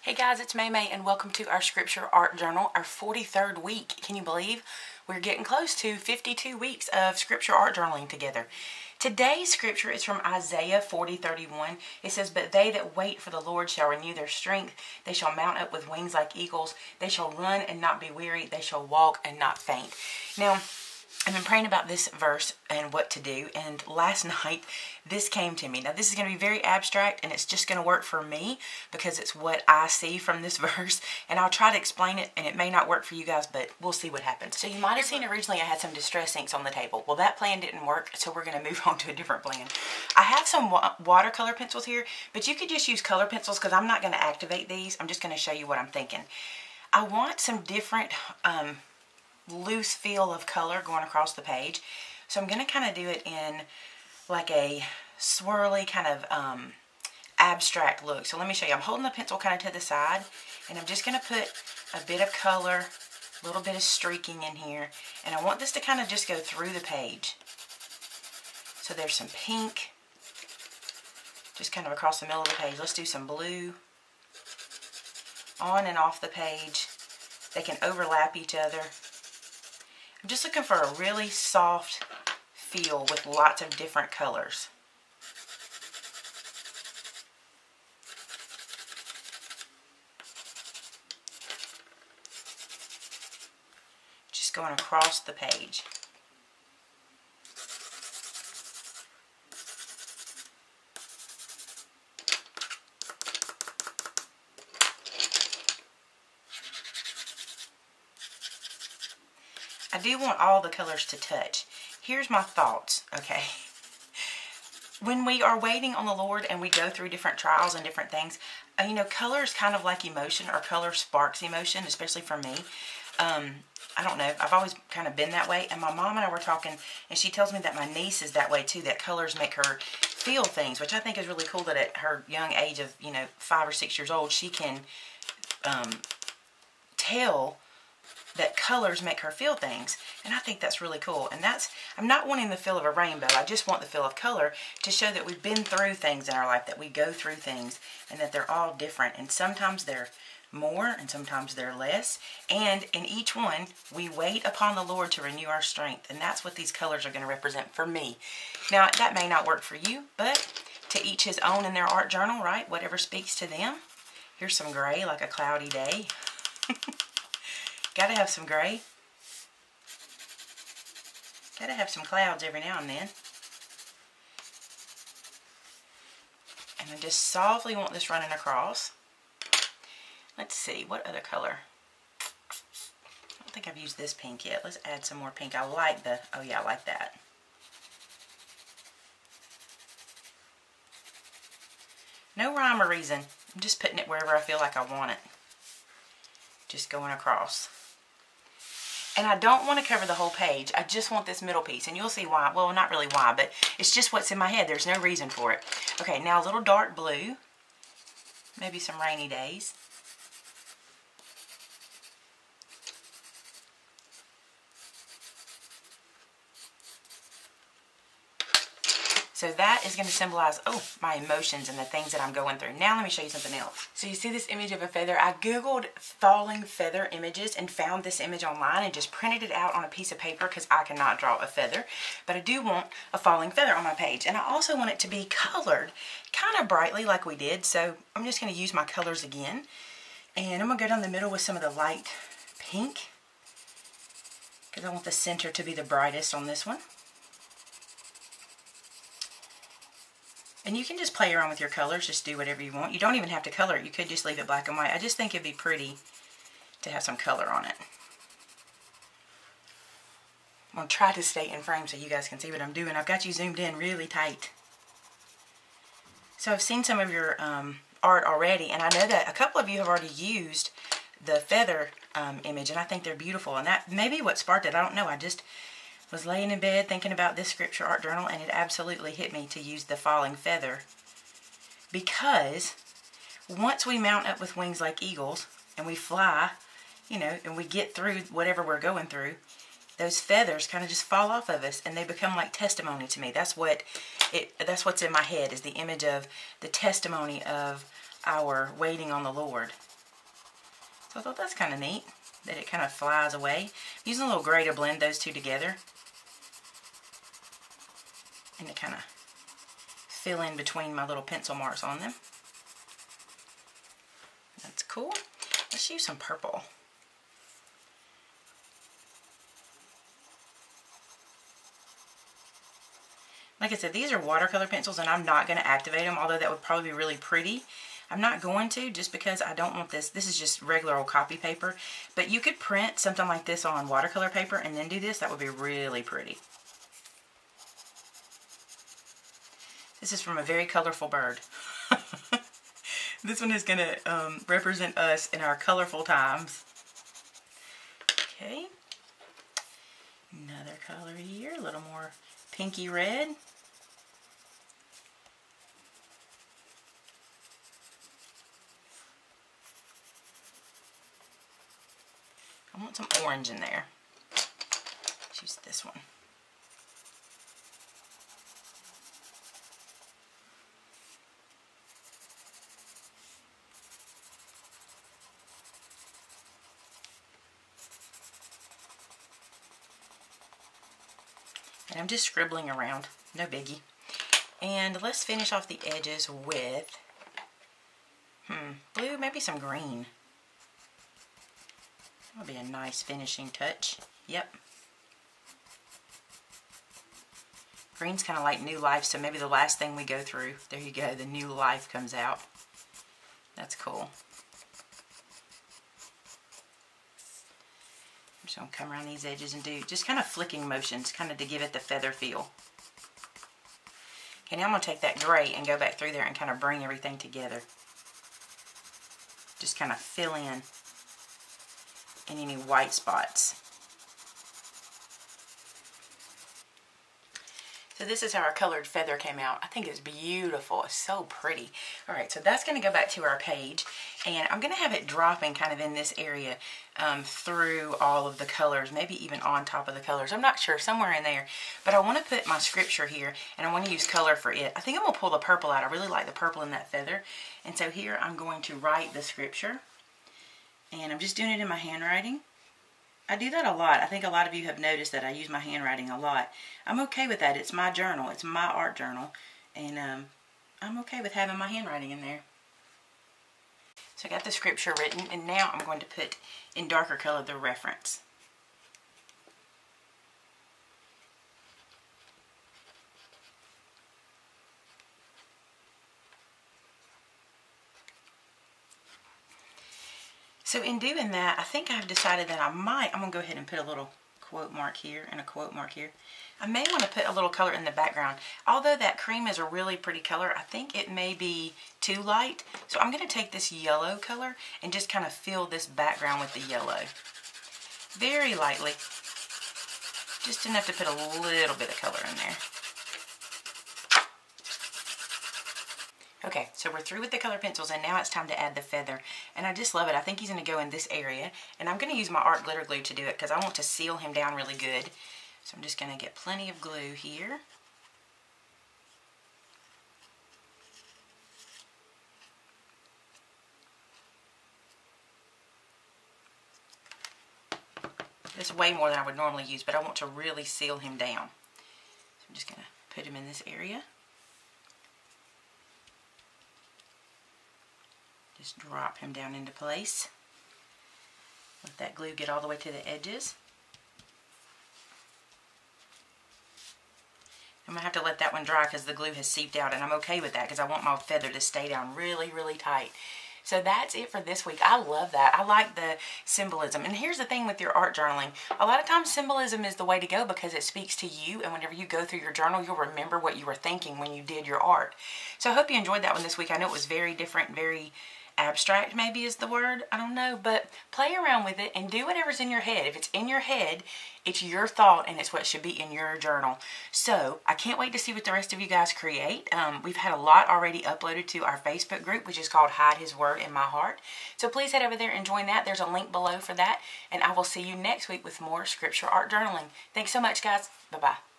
Hey guys, it's Maymay and welcome to our Scripture Art Journal, our 43rd week. Can you believe we're getting close to 52 weeks of Scripture Art Journaling together? Today's Scripture is from Isaiah 40:31. It says, "But they that wait for the Lord shall renew their strength. They shall mount up with wings like eagles. They shall run and not be weary. They shall walk and not faint." Now, I've been praying about this verse and what to do, and last night this came to me. Now this is going to be very abstract and it's just going to work for me because it's what I see from this verse, and I'll try to explain it and it may not work for you guys, but we'll see what happens. So you might have seen originally I had some distress inks on the table. Well, that plan didn't work, so we're going to move on to a different plan. I have some watercolor pencils here, but you could just use color pencils because I'm not going to activate these. I'm just going to show you what I'm thinking. I want some different loose feel of color going across the page, so I'm going to kind of do it in like a swirly kind of abstract look. So let me show you. I'm holding the pencil kind of to the side, and I'm just going to put a bit of color, a little bit of streaking in here, and I want this to kind of just go through the page. So there's some pink just kind of across the middle of the page. Let's do some blue on and off the page. They can overlap each other. I'm just looking for a really soft feel with lots of different colors. Just going across the page. I do want all the colors to touch. Here's my thoughts, okay? When we are waiting on the Lord and we go through different trials and different things, you know, color is kind of like emotion, or color sparks emotion, especially for me. I don't know, I've always kind of been that way, and my mom and I were talking, and she tells me that my niece is that way too, that colors make her feel things, which I think is really cool that at her young age of, you know, 5 or 6 years old, she can tell that colors make her feel things, and I think that's really cool. And I'm not wanting the feel of a rainbow, I just want the feel of color to show that we've been through things in our life, that we go through things, and that they're all different, and sometimes they're more and sometimes they're less, and in each one we wait upon the Lord to renew our strength, and that's what these colors are going to represent for me. Now that may not work for you, but to each his own in their art journal, right? Whatever speaks to them. Here's some gray, like a cloudy day. Gotta have some gray. Gotta have some clouds every now and then. And I just softly want this running across. Let's see, what other color? I don't think I've used this pink yet. Let's add some more pink. I like oh yeah, I like that. No rhyme or reason. I'm just putting it wherever I feel like I want it. Just going across. And I don't want to cover the whole page. I just want this middle piece. And you'll see why. Well, not really why, but it's just what's in my head. There's no reason for it. Okay, now a little dark blue. Maybe some rainy days. So that is going to symbolize, my emotions and the things that I'm going through. Now let me show you something else. So you see this image of a feather? I Googled falling feather images and found this image online and just printed it out on a piece of paper because I cannot draw a feather. But I do want a falling feather on my page. And I also want it to be colored kind of brightly like we did. So I'm just going to use my colors again. And I'm going to go down the middle with some of the light pink, because I want the center to be the brightest on this one. And you can just play around with your colors, just do whatever you want. You don't even have to color it. You could just leave it black and white. I just think it'd be pretty to have some color on it. I'm going to try to stay in frame so you guys can see what I'm doing. I've got you zoomed in really tight. So I've seen some of your art already, and I know that a couple of you have already used the feather image, and I think they're beautiful. And that may be what sparked it. I don't know. I just was laying in bed thinking about this Scripture Art Journal, and it absolutely hit me to use the falling feather, because once we mount up with wings like eagles and we fly, you know, and we get through whatever we're going through, those feathers kind of just fall off of us and they become like testimony to me. That's what's in my head, is the image of the testimony of our waiting on the Lord. So I thought that's kind of neat, that it kind of flies away. I'm using a little gray to blend those two together. And to kind of fill in between my little pencil marks on them. That's cool. Let's use some purple. Like I said, these are watercolor pencils and I'm not going to activate them, although that would probably be really pretty. I'm not going to, just because I don't want this. This is just regular old copy paper. But you could print something like this on watercolor paper and then do this. That would be really pretty. This is from a very colorful bird. This one is going to represent us in our colorful times. Okay. Another color here, a little more pinky red. I want some orange in there. Let's use this one. And I'm just scribbling around, no biggie. And let's finish off the edges with, blue, maybe some green. That would be a nice finishing touch. Yep. Green's kind of like new life, so maybe the last thing we go through, there you go, the new life comes out. That's cool. I'm just going to come around these edges and do just kind of flicking motions, kind of to give it the feather feel. Okay, now I'm going to take that gray and go back through there and kind of bring everything together. Just kind of fill in any white spots. So this is how our colored feather came out. I think it's beautiful. It's so pretty. Alright, so that's going to go back to our page. And I'm going to have it dropping kind of in this area through all of the colors. Maybe even on top of the colors. I'm not sure. Somewhere in there. But I want to put my scripture here. And I want to use color for it. I think I'm going to pull the purple out. I really like the purple in that feather. And so here I'm going to write the scripture. And I'm just doing it in my handwriting. I do that a lot. I think a lot of you have noticed that I use my handwriting a lot. I'm okay with that. It's my journal. It's my art journal. And I'm okay with having my handwriting in there. So I got the scripture written. And now I'm going to put in darker color the reference. So in doing that, I think I've decided that I'm going to go ahead and put a little quote mark here and a quote mark here. I may want to put a little color in the background. Although that cream is a really pretty color, I think it may be too light. So I'm going to take this yellow color and just kind of fill this background with the yellow. Very lightly. Just enough to put a little bit of color in there. Okay, so we're through with the color pencils and now it's time to add the feather. And I just love it. I think he's going to go in this area. And I'm going to use my art glitter glue to do it because I want to seal him down really good. So I'm just going to get plenty of glue here. This is way more than I would normally use, but I want to really seal him down. So I'm just going to put him in this area. Just drop him down into place. Let that glue get all the way to the edges. I'm going to have to let that one dry because the glue has seeped out, and I'm okay with that because I want my feather to stay down really, really tight. So that's it for this week. I love that. I like the symbolism. And here's the thing with your art journaling. A lot of times symbolism is the way to go because it speaks to you, and whenever you go through your journal, you'll remember what you were thinking when you did your art. So I hope you enjoyed that one this week. I know it was very different, very abstract maybe is the word, I don't know, but play around with it and do whatever's in your head. If it's in your head, it's your thought and it's what should be in your journal. So I can't wait to see what the rest of you guys create. We've had a lot already uploaded to our Facebook group, which is called Hide His Word in My Heart. So please head over there and join that. There's a link below for that, and I will see you next week with more scripture art journaling. Thanks so much, guys. Bye-bye.